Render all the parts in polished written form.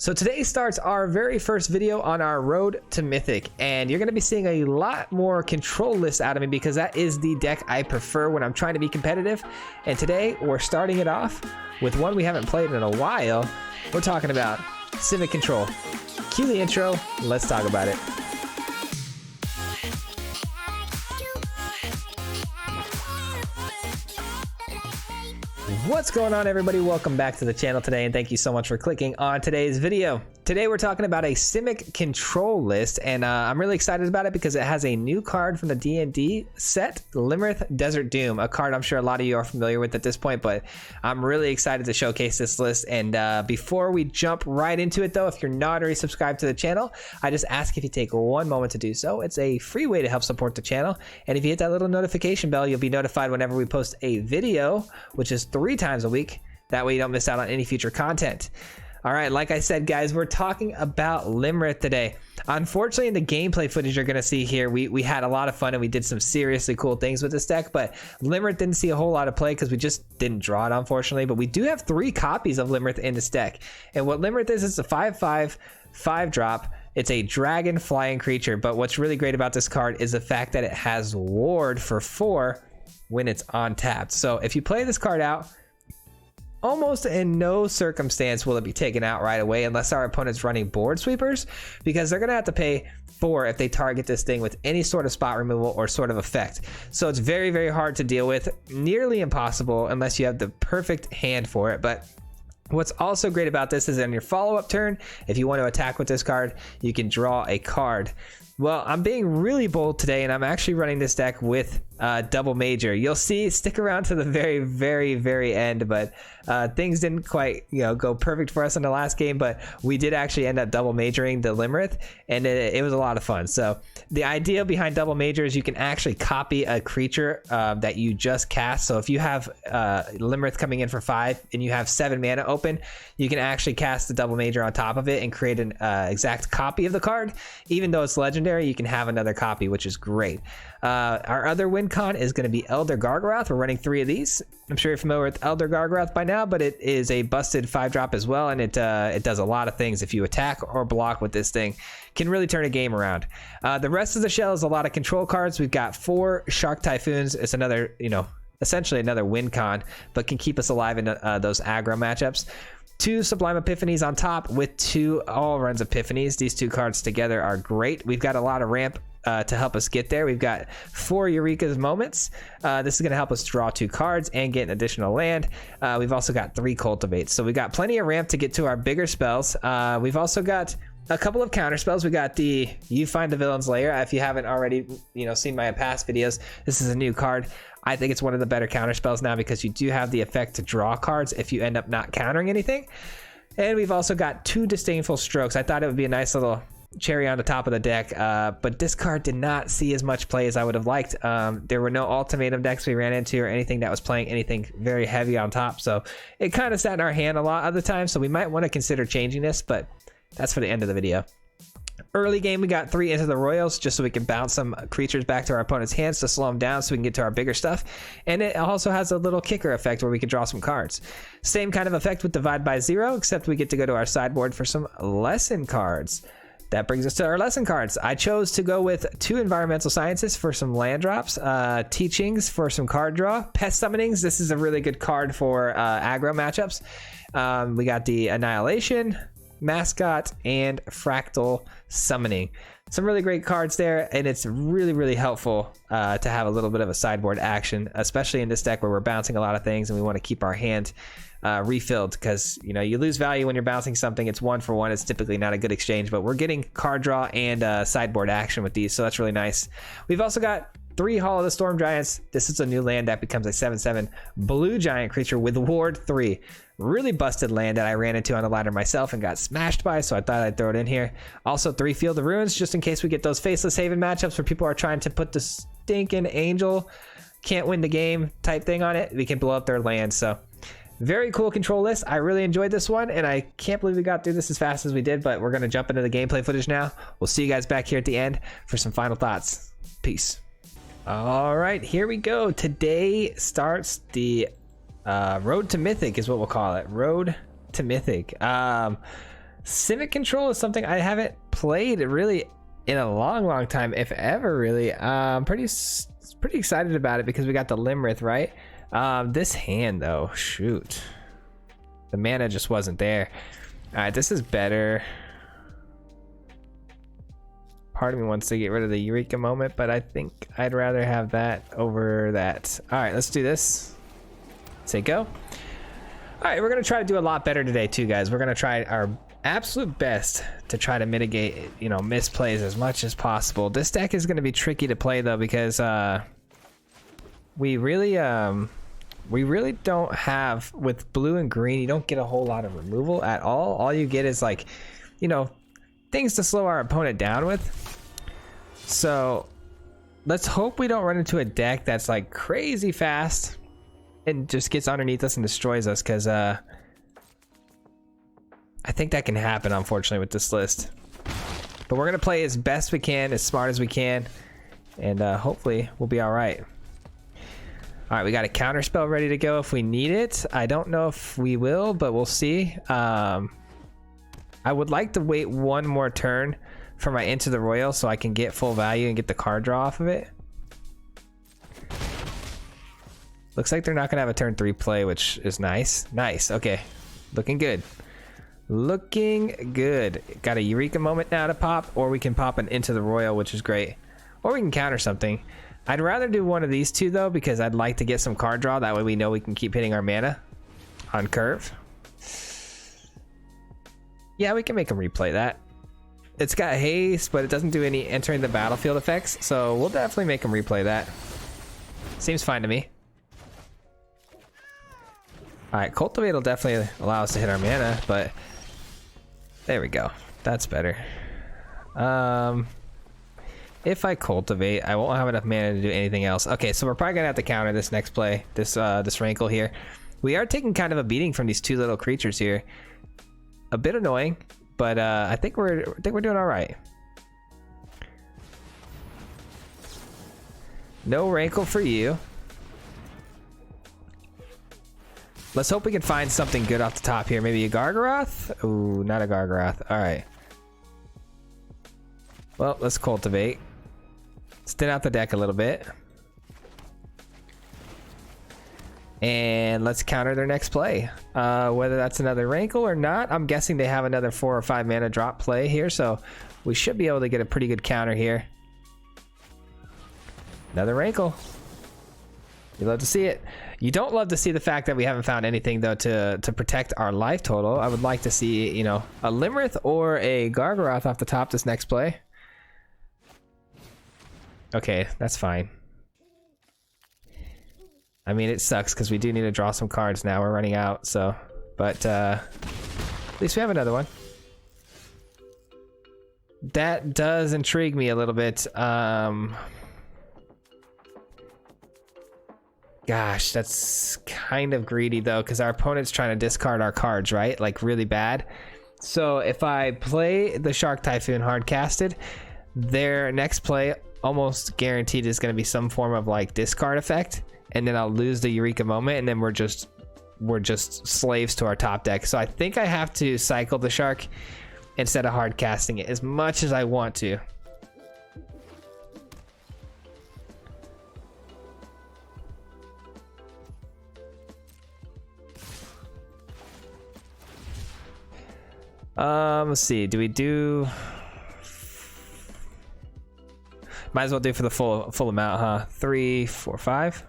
So today starts our very first video on our road to Mythic, and you're going to be seeing a lot more control lists out of me because that is the deck I prefer when I'm trying to be competitive. And today we're starting it off with one we haven't played in a while. We're talking about Simic control. Cue the intro, let's talk about it. What's going on, everybody? Welcome back to the channel today, and thank you so much for clicking on today's video. Today we're talking about a Simic control list, and I'm really excited about it because it has a new card from the D&D set, Lymrith Desert Doom, a card I'm sure a lot of you are familiar with at this point, but I'm really excited to showcase this list. And before we jump right into it though, if you're not already subscribed to the channel, I just ask if you take one moment to do so. It's a free way to help support the channel, and if you hit that little notification bell, you'll be notified whenever we post a video, which is 3 times a week. That way you don't miss out on any future content. All right, like I said, guys, we're talking about Lymrith today. Unfortunately, in the gameplay footage you're going to see here, we had a lot of fun and we did some seriously cool things with this deck, but Lymrith didn't see a whole lot of play because we just didn't draw it, unfortunately. But we do have 3 copies of Lymrith in this deck. And what Lymrith is, it's a 5/5, 5-drop. It's a dragon flying creature, but what's really great about this card is the fact that it has ward for 4 when it's on tapped. So if you play this card out, almost in no circumstance will it be taken out right away unless our opponent's running board sweepers, because they're going to have to pay 4 if they target this thing with any sort of spot removal or sort of effect. So it's very, very hard to deal with, nearly impossible unless you have the perfect hand for it. But what's also great about this is on your follow-up turn, if you want to attack with this card, you can draw a card. Well, I'm being really bold today, and I'm actually running this deck with double major. You'll see, stick around to the very, very, very end, but things didn't quite, go perfect for us in the last game, but we did actually end up double majoring the Lymrith, and it was a lot of fun. So the idea behind double major is you can actually copy a creature that you just cast. So if you have Lymrith coming in for 5 and you have 7 mana open, you can actually cast the double major on top of it and create an exact copy of the card. Even though it's legendary, you can have another copy, which is great. Our other win con is going to be Elder Gargrav. We're running 3 of these. I'm sure you're familiar with Elder Gargrav by now, but it is a busted 5-drop as well, and it does a lot of things. If you attack or block with this thing, can really turn a game around. The rest of the shell is a lot of control cards. We've got 4 Shark Typhoons. It's another, essentially another win con, but can keep us alive in those aggro matchups. 2 Sublime Epiphanies on top with 2 All Runs Epiphanies. These 2 cards together are great. We've got a lot of ramp to help us get there. We've got 4 Eureka's Moments. This is going to help us draw 2 cards and get an additional land. We've also got 3 Cultivates. So we've got plenty of ramp to get to our bigger spells. We've also got a couple of counter spells. We got the You Find the Villain's Lair. If you haven't already, seen my past videos, this is a new card. I think it's one of the better counter spells now because you do have the effect to draw cards if you end up not countering anything. And we've also got 2 Disdainful Strokes. I thought it would be a nice little cherry on the top of the deck, but this card did not see as much play as I would have liked. There were no ultimatum decks we ran into or anything that was playing anything very heavy on top, so it kind of sat in our hand a lot of the time, so we might want to consider changing this, but that's for the end of the video. Early game, we got 3 Into the Royals just so we can bounce some creatures back to our opponent's hands to slow them down so we can get to our bigger stuff. And it also has a little kicker effect where we can draw some cards. Same kind of effect with Divide by 0, except we get to go to our sideboard for some lesson cards. That brings us to our lesson cards. I chose to go with 2 Environmental Sciences for some land drops, Teachings for some card draw, Pest Summonings. This is a really good card for aggro matchups. We got the Annihilation, Mascot, and Fractal Summoning. Some really great cards there, and it's really, really helpful to have a little bit of a sideboard action, especially in this deck where we're bouncing a lot of things and we want to keep our hand refilled, because you lose value when you're bouncing something. It's 1 for 1. It's typically not a good exchange, but we're getting card draw and sideboard action with these, so that's really nice. We've also got 3 Hall of the Storm Giants. This is a new land that becomes a 7/7 blue giant creature with ward 3. Really busted land that I ran into on the ladder myself and got smashed by, so I thought I'd throw it in here. Also 3 Field of Ruins, just in case we get those Faceless Haven matchups where people are trying to put the stinking angel can't win the game type thing on it. We can blow up their land. So very cool control list. I really enjoyed this one, and I can't believe we got through this as fast as we did, but we're going to jump into the gameplay footage now. We'll see you guys back here at the end for some final thoughts. Peace. All right, here we go. Today starts the road to Mythic is what we'll call it. Road to Mythic. Simic control is something I haven't played really in a long time, if ever, really. Pretty excited about it because we got the Lymrith, right? This hand though, shoot, the mana just wasn't there. All right, this is better. Part of me wants to get rid of the Eureka moment, but I think I'd rather have that over that. All right, let's do this. Say go. All right, we're gonna try to do a lot better today too, guys. We're gonna try our absolute best to try to mitigate, you know, misplays as much as possible. This deck is gonna be tricky to play though because we really don't have, with blue and green, you don't get a whole lot of removal at all. All you get is like, you know, things to slow our opponent down with. So let's hope we don't run into a deck that's like crazy fast and just gets underneath us and destroys us, because I think that can happen, unfortunately, with this list. But we're gonna play as best we can, as smart as we can, and hopefully we'll be all right. All right, we got a counter spell ready to go if we need it. I don't know if we will, but we'll see. I would like to wait one more turn for my Into the Royal so I can get full value and get the card draw off of it. Looks like they're not gonna have a turn 3 play, which is nice. Nice, okay. Looking good. Looking good. Got a Eureka moment now to pop, or we can pop an Into the Royal, which is great. Or we can counter something. I'd rather do one of these two though, because I'd like to get some card draw. That way we know we can keep hitting our mana on curve. Yeah, we can make him replay that. It's got haste, but it doesn't do any entering the battlefield effects, so we'll definitely make him replay that. Seems fine to me. Alright, Cultivate will definitely allow us to hit our mana, but there we go. That's better. If I Cultivate, I won't have enough mana to do anything else. Okay, so we're probably gonna have to counter this next play, this Rankle here. We are taking kind of a beating from these two little creatures here. A bit annoying, but I think we're doing all right. No Rankle for you. Let's hope we can find something good off the top here. Maybe a Gargrav? Ooh, not a Gargrav. All right. Well, let's Cultivate. Thin out the deck a little bit. And let's counter their next play. Whether that's another Rankle or not, I'm guessing they have another 4 or 5 mana drop play here, so we should be able to get a pretty good counter here. Another Rankle. You love to see it. You don't love to see the fact that we haven't found anything though to protect our life total. I would like to see, you know, a Lymrith or a Gargrav off the top this next play. Okay, that's fine. I mean, it sucks because we do need to draw some cards now. We're running out, so... But, at least we have another one. That does intrigue me a little bit. Gosh, that's kind of greedy, though, because our opponent's trying to discard our cards, right? Like, really bad. So, if I play the Shark Typhoon hard-casted, their next play, almost guaranteed, is going to be some form of, like, discard effect. And then I'll lose the Eureka moment, and then we're just slaves to our top deck. So I think I have to cycle the Shark instead of hard casting it as much as I want to. Let's see. Do we do? Might as well do for the full amount, huh? 3, 4, 5.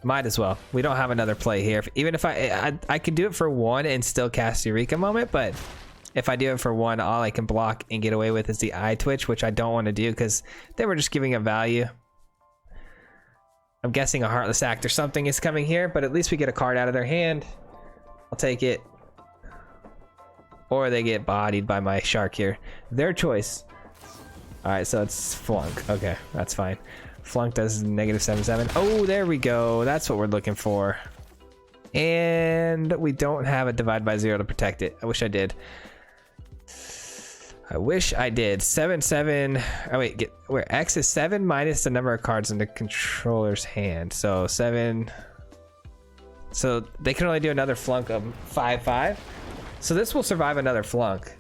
Might as well. We don't have another play here. Even if I can do it for 1 and still cast Eureka moment, but if I do it for 1, all I can block and get away with is the eye twitch, which I don't want to do because then we're just giving a value. I'm guessing a Heartless Act or something is coming here, but at least we get a card out of their hand. I'll take it. Or they get bodied by my Shark here. Their choice. Alright, so it's Flunk. Okay, that's fine. Flunk does -7/7. Oh, there we go. That's what we're looking for. And we don't have a Divide by 0 to protect it. I wish I did. I wish I did. 7/7. Oh wait, where X is 7 minus the number of cards in the controller's hand. So 7. So they can only do another Flunk of 5/5. So this will survive another flunk.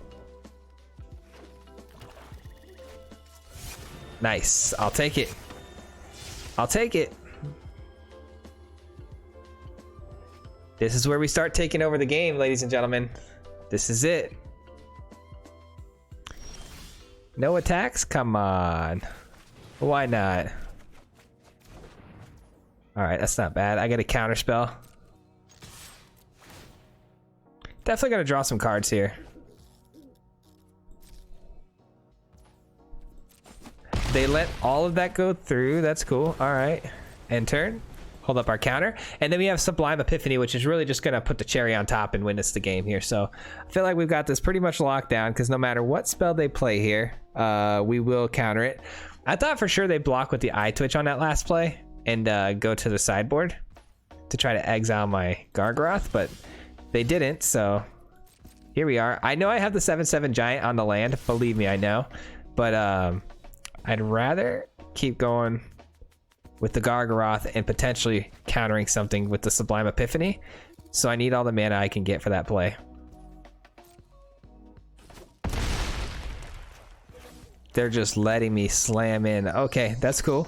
Nice. I'll take it. I'll take it. This is where we start taking over the game, ladies and gentlemen. This is it. No attacks? Come on. Why not? Alright, that's not bad. I get a counter spell. Definitely gonna draw some cards here. They let all of that go through. That's cool. Alright. End turn. Hold up our counter. And then we have Sublime Epiphany, which is really just gonna put the cherry on top and win us the game here. So I feel like we've got this pretty much locked down, because no matter what spell they play here, we will counter it. I thought for sure they'd block with the eye twitch on that last play and go to the sideboard to try to exile my Gargrav, but they didn't, so here we are. I know I have the 7/7 giant on the land, believe me, I know, but I'd rather keep going with the Gargrav and potentially countering something with the Sublime Epiphany, so I need all the mana I can get for that play. They're just letting me slam in. Okay, that's cool.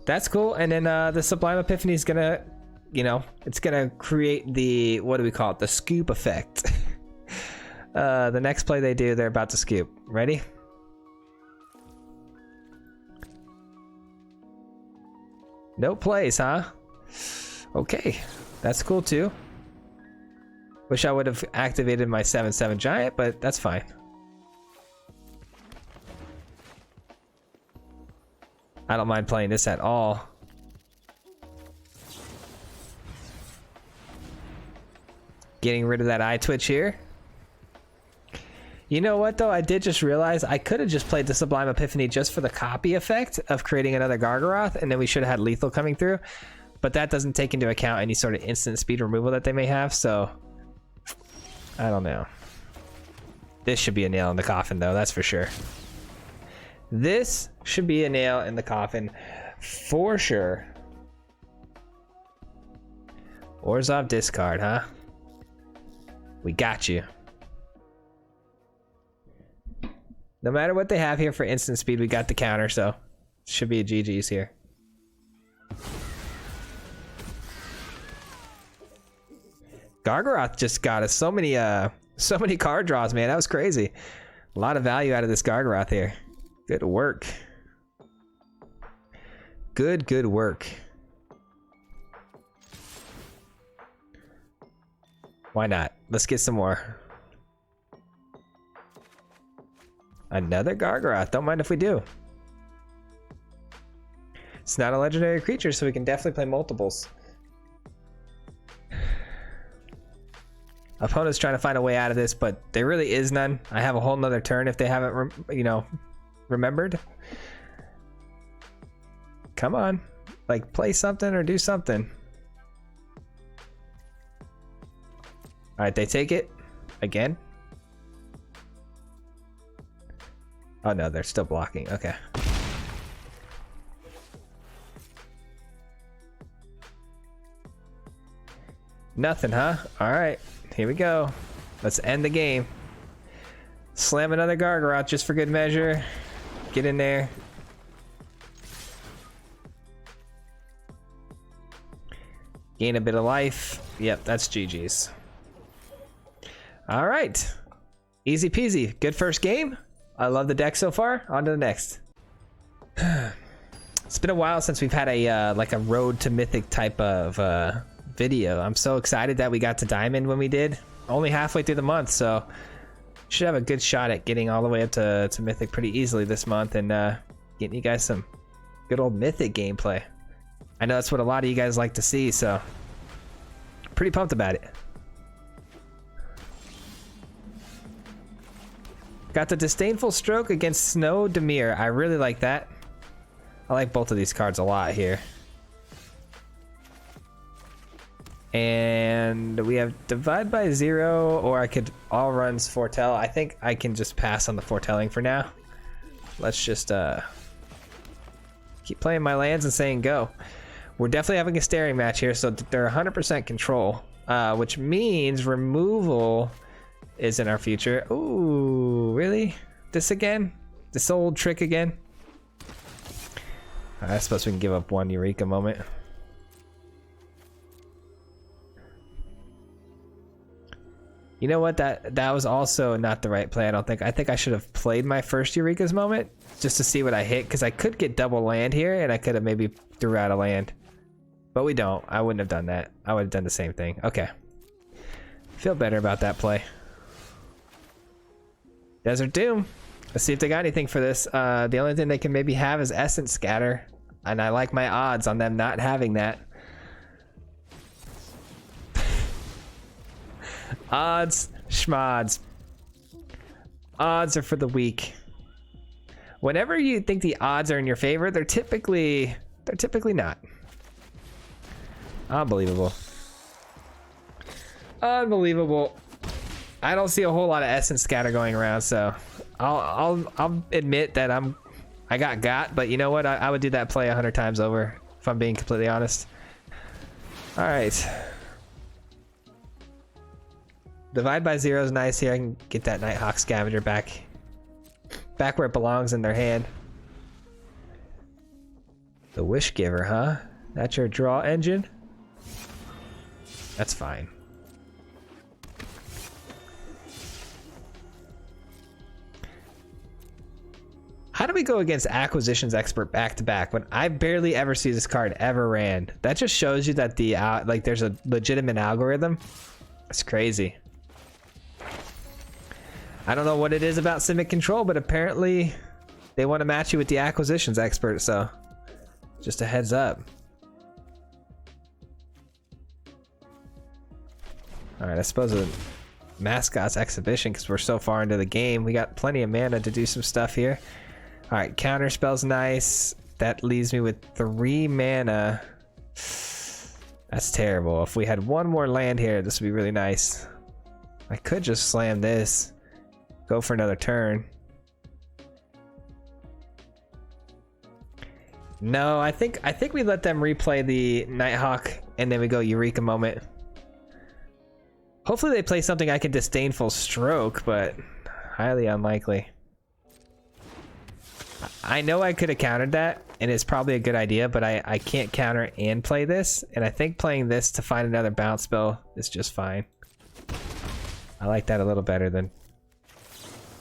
That's cool. And then the Sublime Epiphany is gonna, you know, it's gonna create the, what do we call it? The scoop effect. The next play they do, they're about to scoop. Ready? No plays, huh? Okay, that's cool too. Wish I would have activated my 7/7 giant, but that's fine. I don't mind playing this at all. Getting rid of that eye twitch here. You know what though? I did just realize I could have just played the Sublime Epiphany just for the copy effect of creating another Gargrav, and then we should have had lethal coming through. But that doesn't take into account any sort of instant speed removal that they may have, so I don't know. This should be a nail in the coffin though, that's for sure. This should be a nail in the coffin for sure. Orzhov discard, huh? We got you. No matter what they have here for instant speed, we got the counter, so should be a GG's here. Gargrav just got us so many card draws, man. That was crazy. A lot of value out of this Gargrav here. Good work. Good work. Why not? Let's get some more. Another Gargrav. Don't mind if we do. It's not a legendary creature, so we can definitely play multiples. Opponent's trying to find a way out of this, but there really is none. I have a whole nother turn if they haven't, you know, remembered. Come on, like play something or do something. All right, they take it again. Oh no, they're still blocking. Okay. Nothing, huh? All right, here we go. Let's end the game. Slam another Gargrav just for good measure. Get in there. Gain a bit of life. Yep, that's GG's. All right. Easy peasy. Good first game. I love the deck so far. On to the next. It's been a while since we've had a like a road to mythic type of video. I'm so excited that we got to diamond when we did. Only halfway through the month, so should have a good shot at getting all the way up to mythic pretty easily this month, and getting you guys some good old mythic gameplay. I know that's what a lot of you guys like to see, so pretty pumped about it. Got the Disdainful Stroke against Snow Demir. I really like that. I like both of these cards a lot here. And we have Divide by Zero, or I could all runs foretell. I think I can just pass on the foretelling for now. Let's just keep playing my lands and saying go. We're definitely having a staring match here, so they're 100% control, which means removal is in our future. Ooh, really? This again? This old trick again? I suppose we can give up one Eureka moment. You know what? That was also not the right play, I don't think. I think I should have played my first Eureka's moment just to see what I hit, because I could get double land here, and I could have maybe threw out a land. But we don't. I wouldn't have done that. I would have done the same thing. Okay. Feel better about that play. Desert Doom. Let's see if they got anything for this. The only thing they can maybe have is Essence Scatter, and I like my odds on them not having that. Odds, schmods. Odds are for the weak. Whenever you think the odds are in your favor, they're typically not. Unbelievable. Unbelievable. I don't see a whole lot of Essence Scatter going around, so I'll admit that I got, but you know what? I would do that play 100 times over, if I'm being completely honest. All right. Divide by 0 is nice here. I can get that Nighthawk Scavenger back where it belongs in their hand. The Wish Giver, huh? That's your draw engine? That's fine. How do we go against Acquisitions Expert back to back when I barely ever see this card ever ran? That just shows you that the like there's a legitimate algorithm. It's crazy. I don't know what it is about Simic Control, but apparently they want to match you with the Acquisitions Expert, so just a heads up. Alright, I suppose a Mascot's Exhibition, because we're so far into the game. We got plenty of mana to do some stuff here. Alright, counter spell's nice. That leaves me with 3 mana. That's terrible. If we had one more land here, this would be really nice. I could just slam this. Go for another turn. No, I think we let them replay the Nighthawk and then we go Eureka moment. Hopefully they play something I can Disdainful Stroke, but highly unlikely. I know I could have countered that, and it's probably a good idea, but I can't counter and play this, and I think playing this to find another bounce spell is just fine. I like that a little better than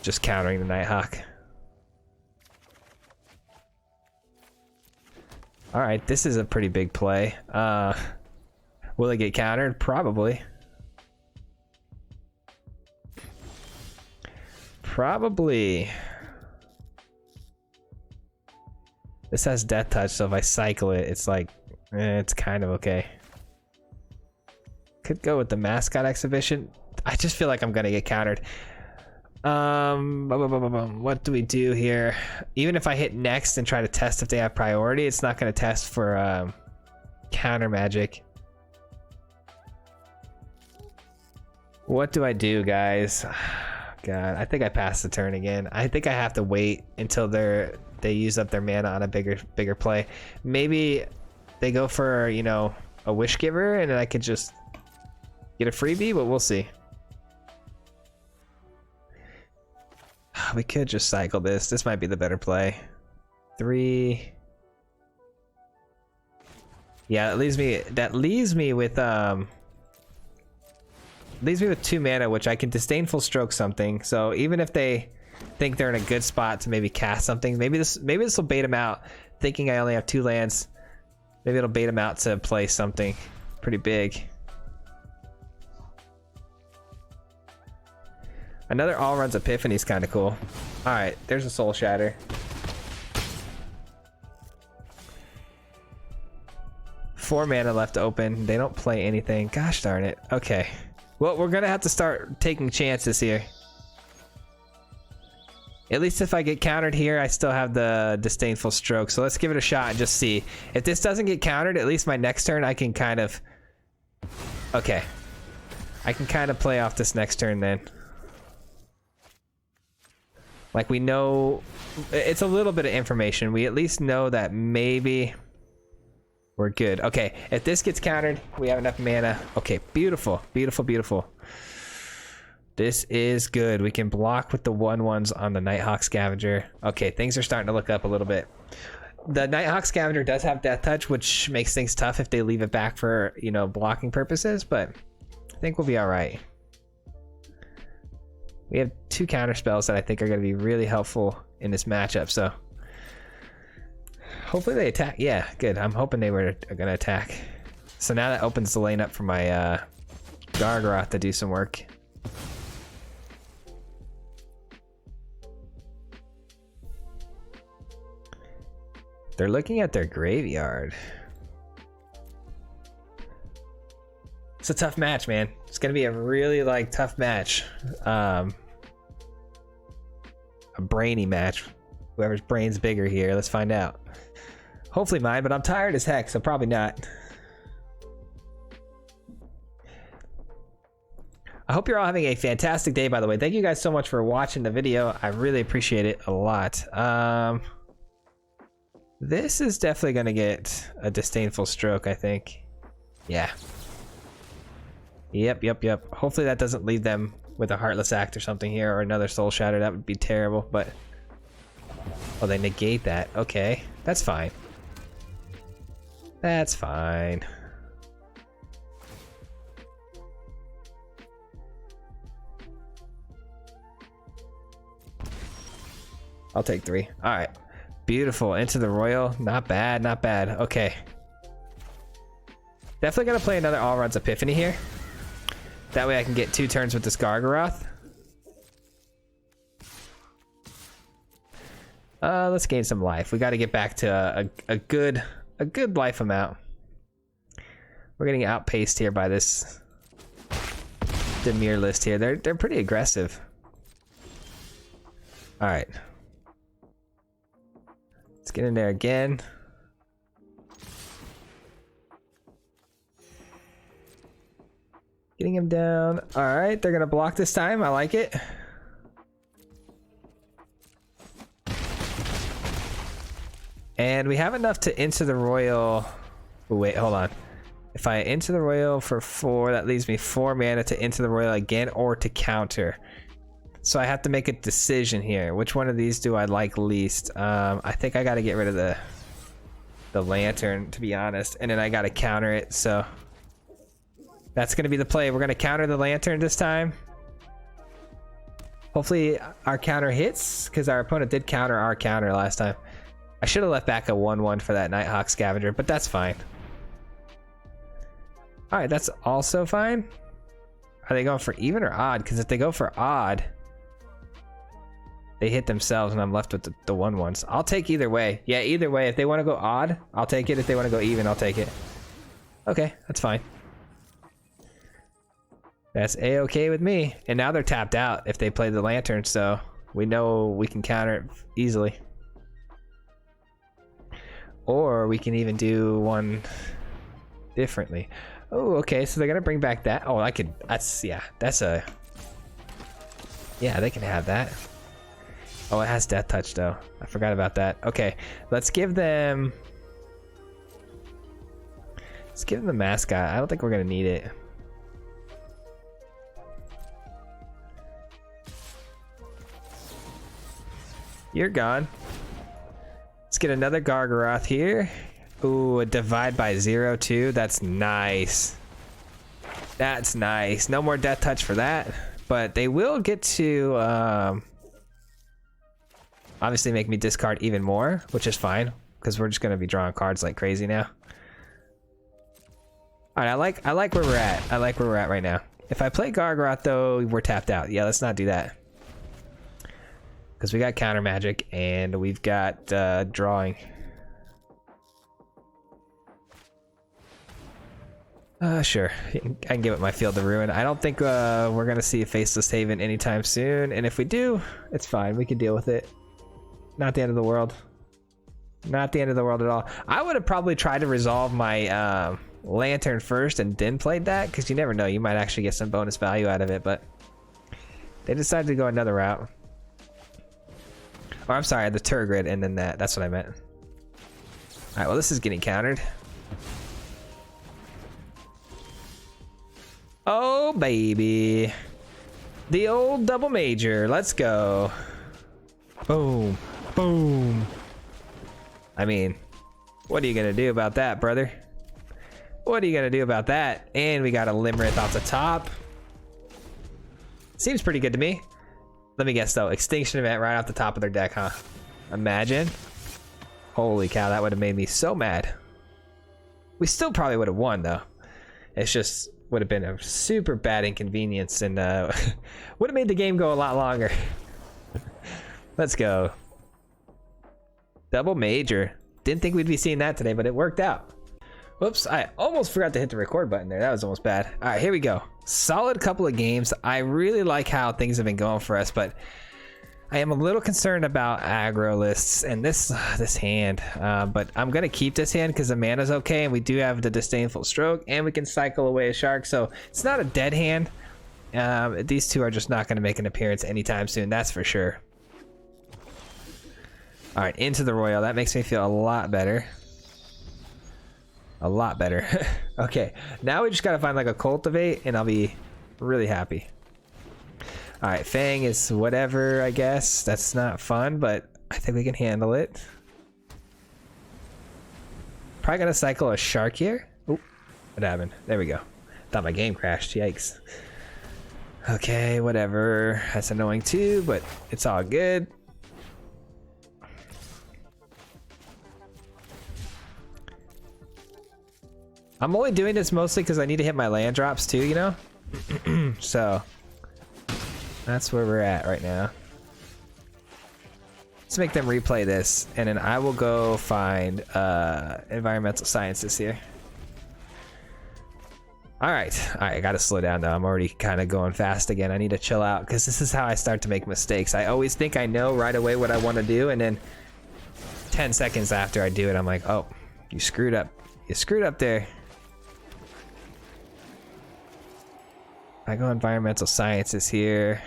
just countering the Nighthawk. Alright, this is a pretty big play. Will it get countered? Probably. Probably. This has Death Touch, so if I cycle it, it's like, it's kind of okay. Could go with the Mascot Exhibition. I just feel like I'm gonna get countered. What do we do here? Even if I hit next and try to test if they have priority, it's not gonna test for counter magic. What do I do, guys? God, I think I passed the turn again. I think I have to wait until they use up their mana on a bigger play. Maybe they go for, you know, a Wish Giver and then I could just get a freebie, but we'll see. We could just cycle this. This might be the better play. 3. Yeah, that leaves me with 2 mana, which I can Disdainful Stroke something. So even if they think they're in a good spot to maybe cast something, maybe this will bait them out, thinking I only have 2 lands. Maybe it'll bait them out to play something pretty big. Another All Runs Epiphany is kind of cool. Alright, there's a Soul Shatter. 4 mana left open. They don't play anything. Gosh darn it. Okay. Well, we're gonna have to start taking chances here. At least if I get countered here, I still have the Disdainful Stroke. So let's give it a shot and just see. If this doesn't get countered, at least my next turn I can kind of... Okay. I can kind of play off this next turn then. Like, we know, it's a little bit of information. We at least know that maybe we're good. Okay, if this gets countered, we have enough mana. Okay, beautiful, beautiful, beautiful. This is good. We can block with the 1/1s on the Nighthawk Scavenger. Okay, things are starting to look up a little bit. The Nighthawk Scavenger does have Death Touch, which makes things tough if they leave it back for, you know, blocking purposes, but I think we'll be all right. We have 2 counter spells that I think are going to be really helpful in this matchup, so hopefully they attack. Yeah, good. I'm hoping they were going to attack. So now that opens the lane up for my Gargrav to do some work. They're looking at their graveyard. It's a tough match, man. It's gonna be a really like tough match. A brainy match. Whoever's brain's bigger here. Let's find out. Hopefully mine, but I'm tired as heck, so probably not. I hope you're all having a fantastic day, by the way. Thank you guys so much for watching the video. I really appreciate it a lot. This is definitely going to get a disdainful stroke, I think. Yeah. Yep. Hopefully that doesn't leave them with a Heartless Act or something here, or another Soul Shatter. That would be terrible, but... Oh, they negate that. Okay. That's fine. That's fine. I'll take 3. All right. Beautiful. Into the Royal. Not bad, not bad. Okay. Definitely gonna play another All Runs Epiphany here. That way I can get 2 turns with this Gargrav. Let's gain some life. We got to get back to a good life amount. We're getting outpaced here by this Demir list here. They're pretty aggressive. All right. Let's get in there again. Getting him down. All right, they're gonna block this time. I like it. And we have enough to Into the Royal. Oh, wait, hold on. If I Into the Royal for 4, that leaves me 4 mana to Into the Royal again or to counter. So I have to make a decision here. Which one of these do I like least? I think I got to get rid of the Lantern, to be honest, and then I got to counter it. So that's going to be the play. We're going to counter the Lantern this time. Hopefully our counter hits, because our opponent did counter our counter last time. I should have left back a 1/1 for that Nighthawk Scavenger, but that's fine. All right, that's also fine. Are they going for even or odd? Because if they go for odd, they hit themselves and I'm left with the 1/1s. I'll take either way. Yeah, either way. If they want to go odd, I'll take it. If they want to go even, I'll take it. Okay, that's fine. That's a-okay with me. And now they're tapped out if they play the Lantern, so we know we can counter it easily. Or we can even do one differently. Oh, okay, so they're gonna bring back that. Oh, I could, yeah, they can have that. Oh, it has Death Touch though. I forgot about that. Okay, let's give them the Mascot. I don't think we're gonna need it. You're gone. Let's get another Gargrav here. Ooh, a Divide by 0 too. That's nice. That's nice. No more Death Touch for that. But they will get to obviously make me discard even more, which is fine, because we're just gonna be drawing cards like crazy now. Alright, I like where we're at. I like where we're at right now. If I play Gargrav though, we're tapped out. Yeah, let's not do that. Because we got counter magic and we've got drawing. Sure. I can give it my Field of Ruin. I don't think we're going to see a Faceless Haven anytime soon. And if we do, it's fine. We can deal with it. Not the end of the world. Not the end of the world at all. I would have probably tried to resolve my Lantern first and then played that. Because you never know. You might actually get some bonus value out of it. But they decided to go another route. Or I'm sorry, the Turgid and then that. That's what I meant. Alright, well this is getting countered. Oh baby. The old double major. Let's go. Boom. Boom. I mean, what are you gonna do about that, brother? What are you gonna do about that? And we got a Lymrith off the top. Seems pretty good to me. Let me guess though, extinction event right off the top of their deck, huh? Imagine. Holy cow, that would have made me so mad. We still probably would have won though. It's just would have been a super bad inconvenience and would have made the game go a lot longer. Let's go. Double major. Didn't think we'd be seeing that today, but it worked out. Whoops, I almost forgot to hit the record button there. That was almost bad. All right, here we go. Solid couple of games. I really like how things have been going for us, but I am a little concerned about aggro lists and this hand. But I'm gonna keep this hand because the mana's okay, and we do have the Disdainful Stroke, and we can cycle away a shark, so it's not a dead hand. These two are just not gonna make an appearance anytime soon, that's for sure. All right, into the Royal. That makes me feel a lot better. A lot better. Okay, now we just gotta find like a Cultivate, and I'll be really happy. All right, Fang is whatever, I guess. That's not fun, but I think we can handle it. Probably gonna cycle a shark here. Oop, what happened? There we go. Thought my game crashed, yikes. Okay, whatever. That's annoying too, but it's all good. I'm only doing this mostly because I need to hit my land drops too, you know? So that's where we're at right now. Let's make them replay this, and then I will go find environmental sciences here. All right, I gotta slow down though. I'm already kind of going fast again. I need to chill out because this is how I start to make mistakes. I always think I know right away what I want to do, and then 10 seconds after I do it, I'm like, oh, you screwed up. You screwed up there. I go environmental sciences here.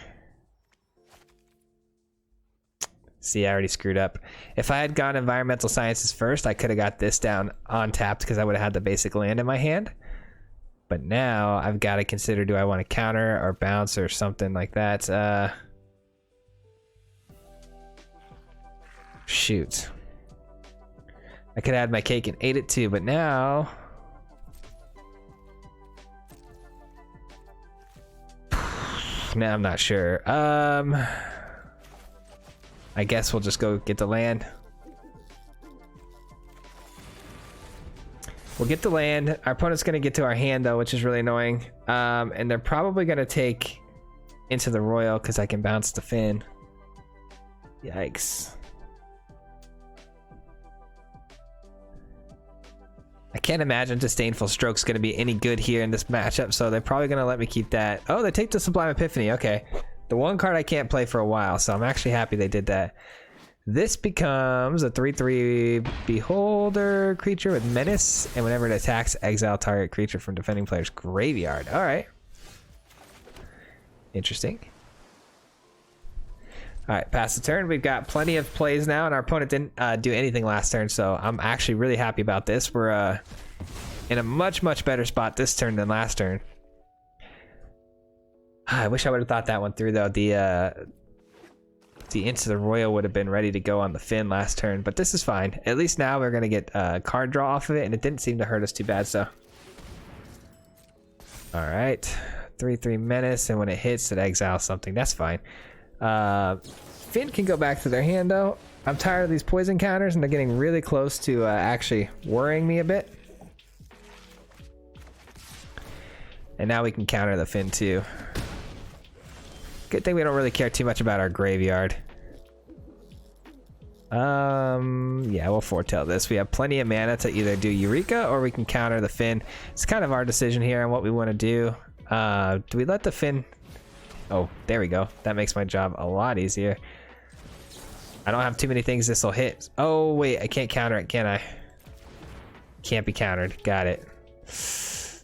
See, I already screwed up. If I had gone environmental sciences first, I could have got this down on tapped because I would have had the basic land in my hand. But now I've got to consider, do I want to counter or bounce or something like that? Shoot. I could have had my cake and ate it too, but now... Now I'm not sure. I guess we'll just go get the land. We'll get the land. Our opponent's gonna get to our hand though, which is really annoying. And they're probably gonna take into the Royal because I can bounce the Fin. Yikes. I can't imagine Disdainful Stroke's going to be any good here in this matchup, so they're probably going to let me keep that. Oh, they take the Sublime Epiphany. Okay. The one card I can't play for a while, so I'm actually happy they did that. This becomes a 3/3 Beholder creature with Menace, and whenever it attacks, exile target creature from defending player's graveyard. All right. Interesting. All right, pass the turn. We've got plenty of plays now, and our opponent didn't do anything last turn, so I'm actually really happy about this. We're in a much, much better spot this turn than last turn. I wish I would have thought that one through, though. The Into the Royal would have been ready to go on the Fin last turn, but this is fine. At least now we're going to get a card draw off of it, and it didn't seem to hurt us too bad, so. All right, 3/3 Menace, and when it hits, it exiles something. That's fine. Fin can go back to their hand though. I'm tired of these poison counters, and they're getting really close to actually worrying me a bit. And now we can counter the Fin too. Good thing we don't really care too much about our graveyard. Yeah, we'll foretell this. We have plenty of mana to either do Eureka or we can counter the Fin. It's kind of our decision here on what we want to do. Do we let the Fin... Oh, there we go. That makes my job a lot easier. I don't have too many things this will hit. Oh, wait. I can't counter it, can I? Can't be countered. Got it.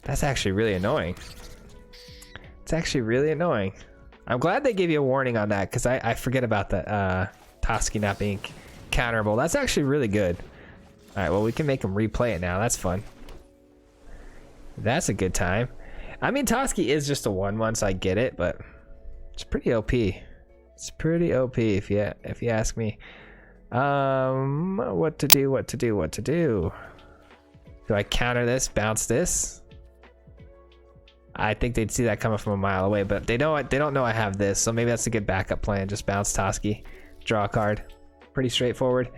That's actually really annoying. It's actually really annoying. I'm glad they gave you a warning on that because I forget about the Toski not being counterable. That's actually really good. All right, well, we can make them replay it now. That's fun. That's a good time. I mean, Toski is just a 1/1, so I get it, but... It's pretty OP. It's pretty OP if you ask me. What to do? Do I counter this? Bounce this? I think they'd see that coming from a mile away, but they don't know I have this, so maybe that's a good backup plan. Just bounce Toski, draw a card. Pretty straightforward.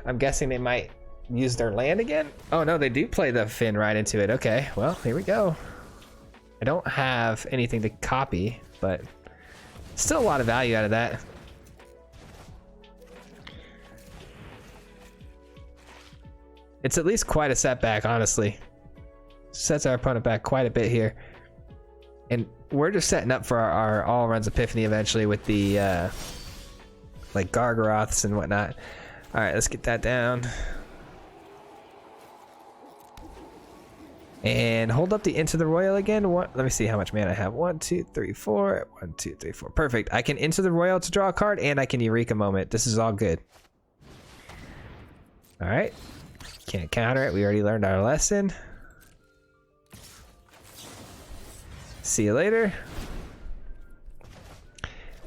I'm guessing they might use their land again. Oh no, they do play the Finn right into it. Okay, well, here we go. I don't have anything to copy, but still a lot of value out of that. It's at least quite a setback, honestly. Sets our opponent back quite a bit here. And we're just setting up for our all runs epiphany eventually with the like Gargaroths and whatnot. All right, let's get that down. And hold up the Into the Royal again. Let me see how much mana I have. 1, 2, 3, 4. 1, 2, 3, 4. Perfect. I can Into the Royal to draw a card, and I can Eureka Moment. This is all good. All right. Can't counter it. We already learned our lesson. See you later.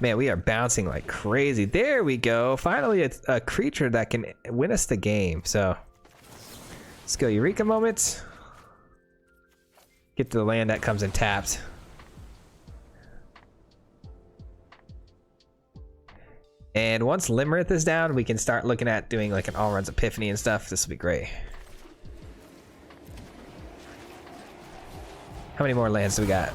Man, we are bouncing like crazy. There we go. Finally, it's a creature that can win us the game. So let's go Eureka Moment. Get to the land that comes in tapped. And once Lymrith is down, we can start looking at doing like an all runs epiphany and stuff. This will be great. How many more lands do we got?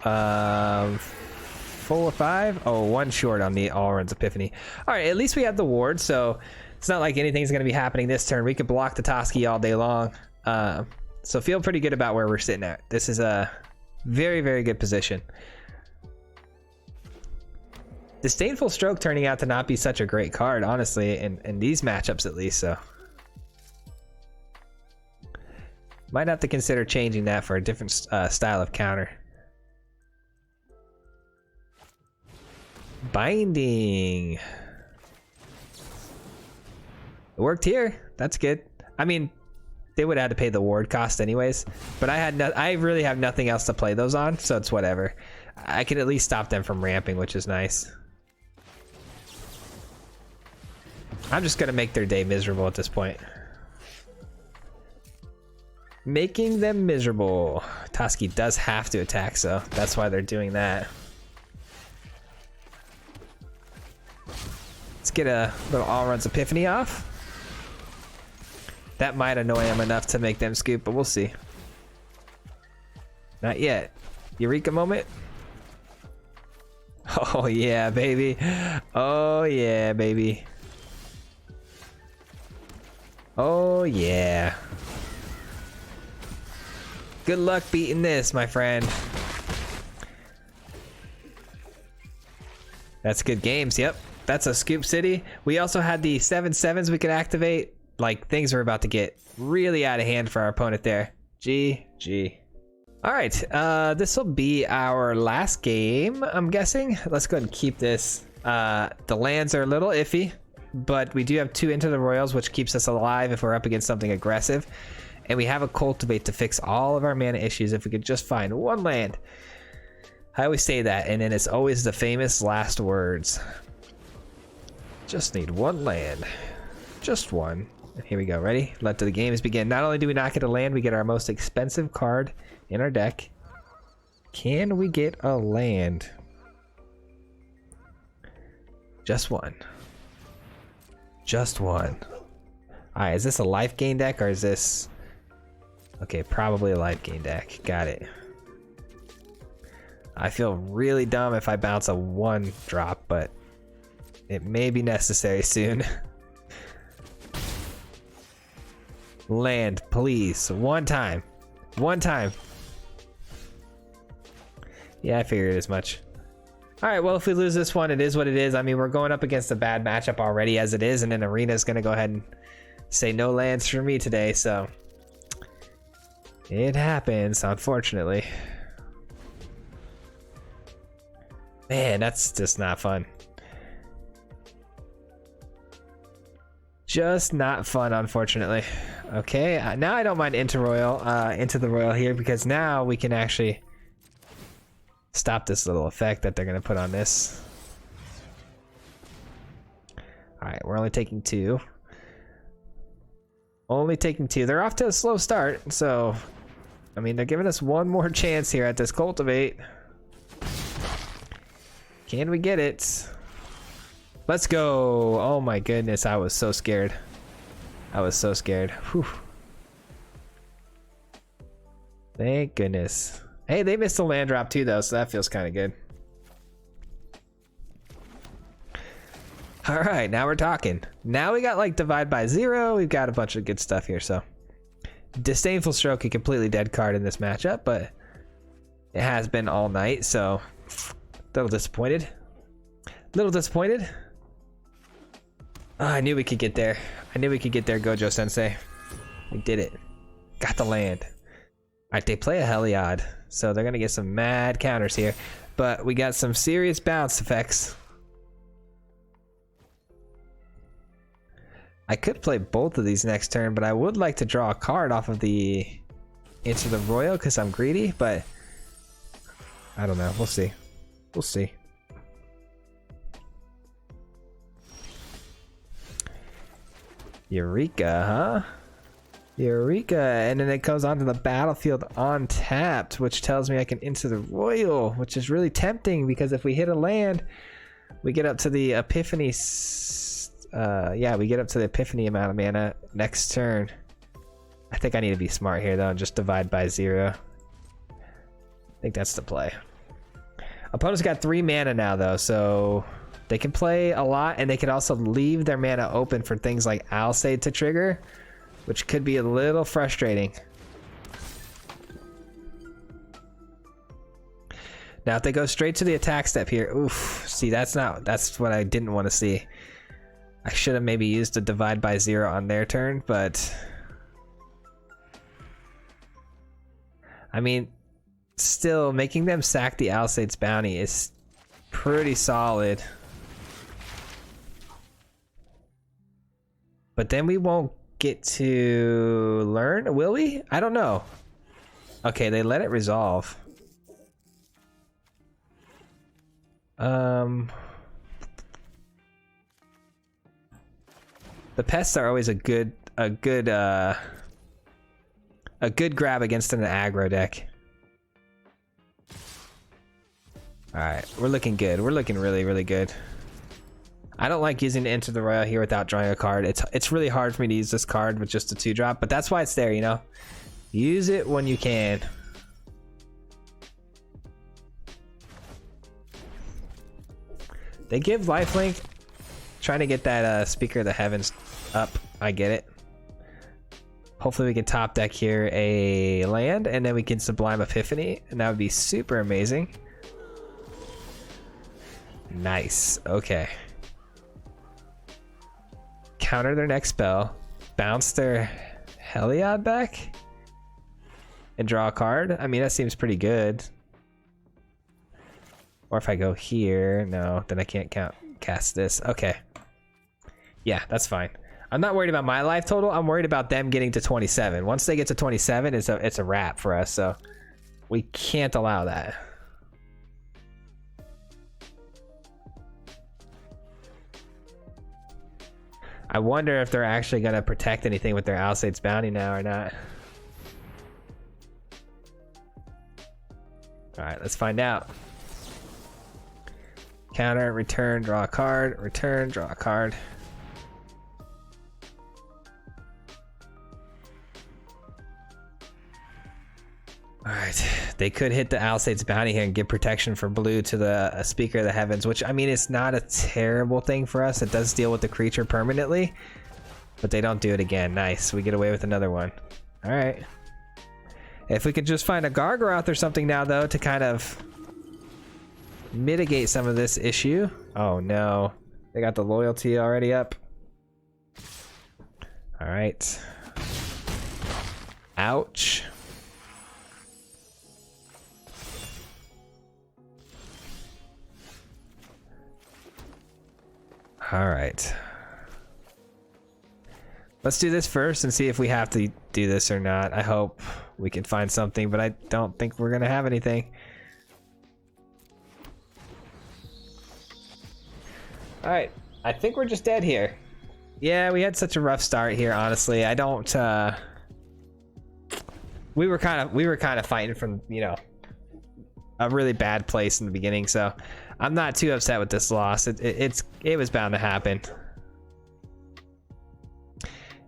4 or 5? Oh, 1 short on the all runs epiphany. All right, at least we have the ward, so it's not like anything's going to be happening this turn. We could block the Toski all day long. So feel pretty good about where we're sitting at. This is a very, very good position. Disdainful Stroke turning out to not be such a great card, honestly, in these matchups at least, so. Might have to consider changing that for a different style of counter. Binding. It worked here. That's good. I mean, they would have had to pay the ward cost anyways, but I really have nothing else to play those on, so it's whatever. I can at least stop them from ramping, which is nice. I'm just gonna make their day miserable at this point. Making them miserable. Toski does have to attack, so that's why they're doing that. Let's get a little all runs epiphany off. That might annoy them enough to make them scoop, but we'll see. Not yet. Eureka Moment. Oh yeah, baby. Oh yeah, baby. Oh yeah. Good luck beating this, my friend. That's good games. Yep. That's a scoop city. We also had the 7/7s we could activate. Like, things were about to get really out of hand for our opponent there. GG. All right, this will be our last game, I'm guessing. Let's go ahead and keep this. The lands are a little iffy, but we do have 2 Into the Royals, which keeps us alive if we're up against something aggressive. And we have a Cultivate to fix all of our mana issues if we could just find 1 land. I always say that, and then it's always the famous last words. Just need 1 land. Just 1. Here we go. Ready? Let the games begin. Not only do we not get a land, we get our most expensive card in our deck. Can we get a land? Just 1. Just 1. Alright, is this a life gain deck or is this... Okay, probably a life gain deck. Got it. I feel really dumb if I bounce a 1 drop, but it may be necessary soon. Land, please. 1 time. 1 time. Yeah, I figured as much. Alright, well, if we lose this one, it is what it is. I mean, we're going up against a bad matchup already as it is, and then Arena's going to go ahead and say no lands for me today, so... It happens, unfortunately. Man, that's just not fun. Just not fun, unfortunately. Okay, now I don't mind Into the Royal here because now we can actually stop this little effect that they're gonna put on this. All right, we're only taking 2. Only taking 2. They're off to a slow start, so I mean they're giving us one more chance here at this cultivate. Can we get it? Let's go. Oh my goodness, I was so scared. I was so scared. Whew. Thank goodness. Hey, they missed a land drop too though, so that feels kind of good. All right, now we're talking. Now we got like divide by 0. We've got a bunch of good stuff here. So disdainful stroke, a completely dead card in this matchup, but it has been all night. So a little disappointed. Little disappointed. Oh, I knew we could get there. I knew we could get there, Gojo Sensei. We did it. Got the land. All right, they play a Heliod, so they're gonna get some mad counters here. But we got some serious bounce effects. I could play both of these next turn, but I would like to draw a card off of the Into the Royal because I'm greedy, but I don't know. We'll see. We'll see. Eureka, huh? Eureka, and then it goes onto the battlefield untapped, which tells me I can Into the Royal, which is really tempting because if we hit a land, we get up to the Epiphany. Yeah, we get up to the Epiphany amount of mana next turn. I think I need to be smart here though and just divide by 0. I think that's the play. Opponent's got 3 mana now though, so they can play a lot and they can also leave their mana open for things like Alseid to trigger, which could be a little frustrating. Now if they go straight to the attack step here, oof, see that's what I didn't want to see. I should have maybe used a divide by 0 on their turn, but I mean, still making them sack the Alseid's bounty is pretty solid. But then we won't get to learn, will we? I don't know. Okay, they let it resolve. The pests are always a good grab against an aggro deck. All right, we're looking good. We're looking really, really good. I don't like using Enter the Royal here without drawing a card. It's really hard for me to use this card with just a 2-drop, but that's why it's there, you know? Use it when you can. They give lifelink, trying to get that Speaker of the Heavens up. I get it. Hopefully we can top deck here a land, and then we can Sublime Epiphany, and that would be super amazing. Nice. Okay. Counter their next spell, bounce their Heliod back, and draw a card. I mean, that seems pretty good. Or if I go here, no, then I can't cast this. Okay. Yeah, that's fine. I'm not worried about my life total. I'm worried about them getting to 27. Once they get to 27, it's a wrap for us. So we can't allow that. I wonder if they're actually going to protect anything with their Alseid's Bounty now or not. All right, let's find out. Counter, return, draw a card, return, draw a card. Alright, they could hit the Alseid's Bounty here and give protection for blue to the Speaker of the Heavens, which, I mean, it's not a terrible thing for us. It does deal with the creature permanently, but they don't do it again. Nice, we get away with another one. Alright. If we could just find a Gargrav or something now, though, to kind of mitigate some of this issue. Oh, no. They got the loyalty already up. Alright. Ouch. All right. Let's do this first and see if we have to do this or not. I hope we can find something, but I don't think we're gonna have anything. All right, I think we're just dead here. Yeah, we had such a rough start here, honestly. I don't we were kind of fighting from, you know, a really bad place in the beginning, so I'm not too upset with this loss. It was bound to happen.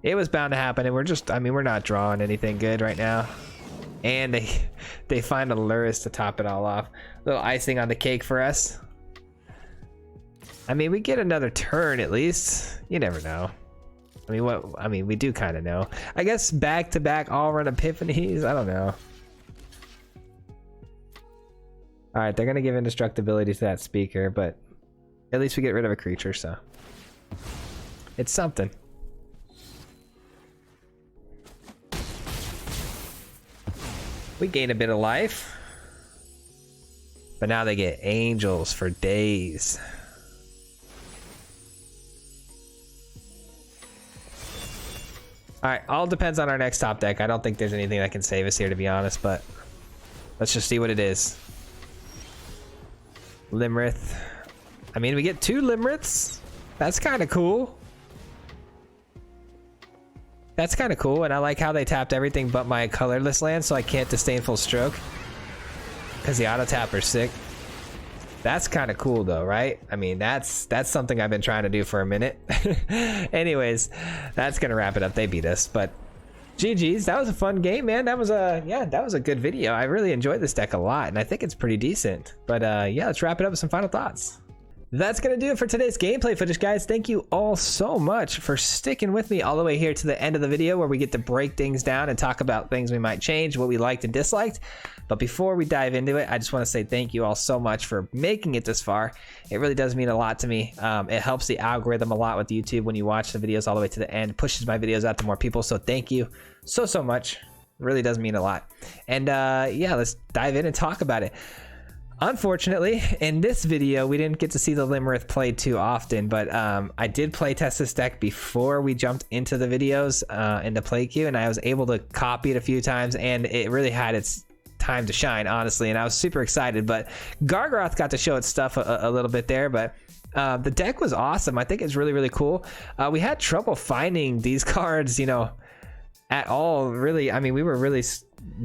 It was bound to happen, and we're just, I mean, we're not drawing anything good right now. And they find a Lymrith to top it all off. Little icing on the cake for us. I mean, we get another turn at least. You never know. I mean, what? I mean, we do kind of know. I guess back-to-back all-run epiphanies. I don't know. All right, they're gonna give indestructibility to that speaker, but at least we get rid of a creature, so it's something. We gain a bit of life, but now they get angels for days. All right, all depends on our next top deck. I don't think there's anything that can save us here, to be honest, but let's just see what it is. Lymrith. I mean, we get 2 Lymriths. That's kind of cool. That's kind of cool, and I like how they tapped everything but my colorless land, so I can't Disdainful Stroke. Because the auto tapper's sick. That's kind of cool though, right? I mean, that's something I've been trying to do for a minute. Anyways, that's gonna wrap it up. They beat us, but GG's. That was a fun game, man. That was a good video. I really enjoyed this deck a lot, and I think it's pretty decent. But yeah, let's wrap it up with some final thoughts. That's gonna do it for today's gameplay footage, guys. Thank you all so much for sticking with me all the way here to the end of the video, where we get to break things down and talk about things we might change, what we liked and disliked. But before we dive into it, I just want to say thank you all so much for making it this far. It really does mean a lot to me. It helps the algorithm a lot with YouTube when you watch the videos all the way to the end. It pushes my videos out to more people, so thank you so much. It really does mean a lot. And yeah, let's dive in and talk about it. Unfortunately, in this video, we didn't get to see the Lymrith played too often, but I did play test this deck before we jumped into the videos into play queue, and I was able to copy it a few times, and it really had its time to shine, honestly, and I was super excited. But Gargrav got to show its stuff a little bit there, but the deck was awesome. I think it's really cool. We had trouble finding these cards, you know, at all, really. I mean, we were really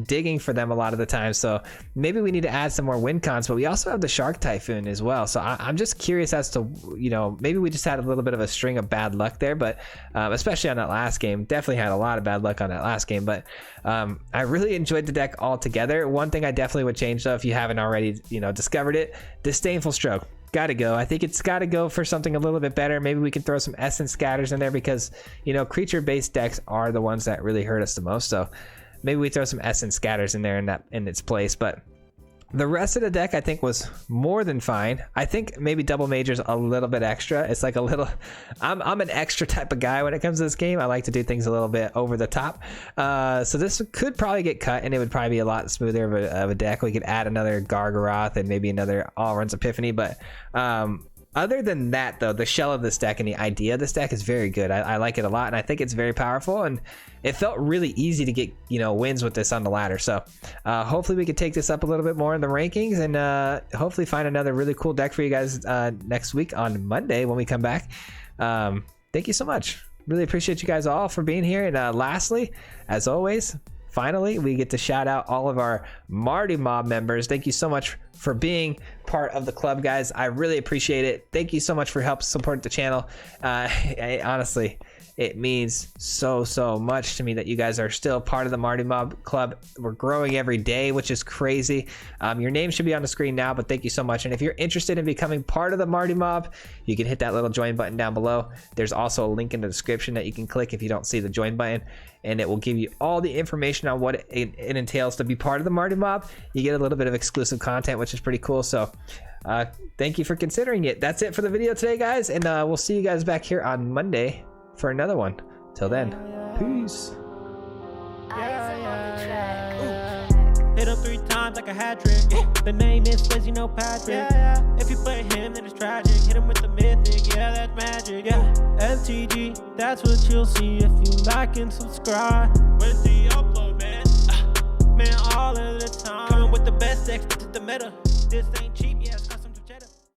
digging for them a lot of the time, so maybe we need to add some more win cons. But we also have the Shark Typhoon as well, so I'm just curious as to, you know, maybe we just had a little bit of a string of bad luck there. But especially on that last game, definitely had a lot of bad luck on that last game. But I really enjoyed the deck altogether. One thing I definitely would change, though, if you haven't already, you know, discovered it, Disdainful Stroke. Gotta go. I think it's gotta go for something a little bit better. Maybe we can throw some Essence Scatters in there, because, you know, creature-based decks are the ones that really hurt us the most. So maybe we throw some Essence Scatters in there in its place. But the rest of the deck, I think, was more than fine. I think maybe Double Major's a little bit extra. It's like a little, I'm an extra type of guy when it comes to this game. I like to do things a little bit over the top. So this could probably get cut, and it would probably be a lot smoother of a deck. We could add another Gargrav and maybe another All Runs Epiphany. But other than that, though, the shell of this deck and the idea of this deck is very good. I like it a lot, and I think it's very powerful, and it felt really easy to get, you know, wins with this on the ladder. So hopefully we could take this up a little bit more in the rankings, and hopefully find another really cool deck for you guys next week on Monday when we come back. Thank you so much. Really appreciate you guys all for being here. And lastly, as always, finally, we get to shout out all of our Marty Mob members. Thank you so much for being part of the club, guys. I really appreciate it. Thank you so much for helping support the channel. Honestly, it means so much to me that you guys are still part of the Marty Mob Club. We're growing every day, which is crazy. Your name should be on the screen now, but thank you so much. And if you're interested in becoming part of the Marty Mob, you can hit that little join button down below. There's also a link in the description that you can click if you don't see the join button, and it will give you all the information on what it entails to be part of the Marty Mob. You get a little bit of exclusive content, which is pretty cool. So thank you for considering it. That's it for the video today, guys, and we'll see you guys back here on Monday for another one. Till then, peace. Hit him 3 times like a hat trick. The name is Swayze, no Patrick. If you play him, then it's tragic. Hit him with the mythic, yeah, that's magic. MTG, that's what you'll see if you like and subscribe. With the upload, man, man, all of the time. Coming with the best decks, this is the meta. This ain't cheap.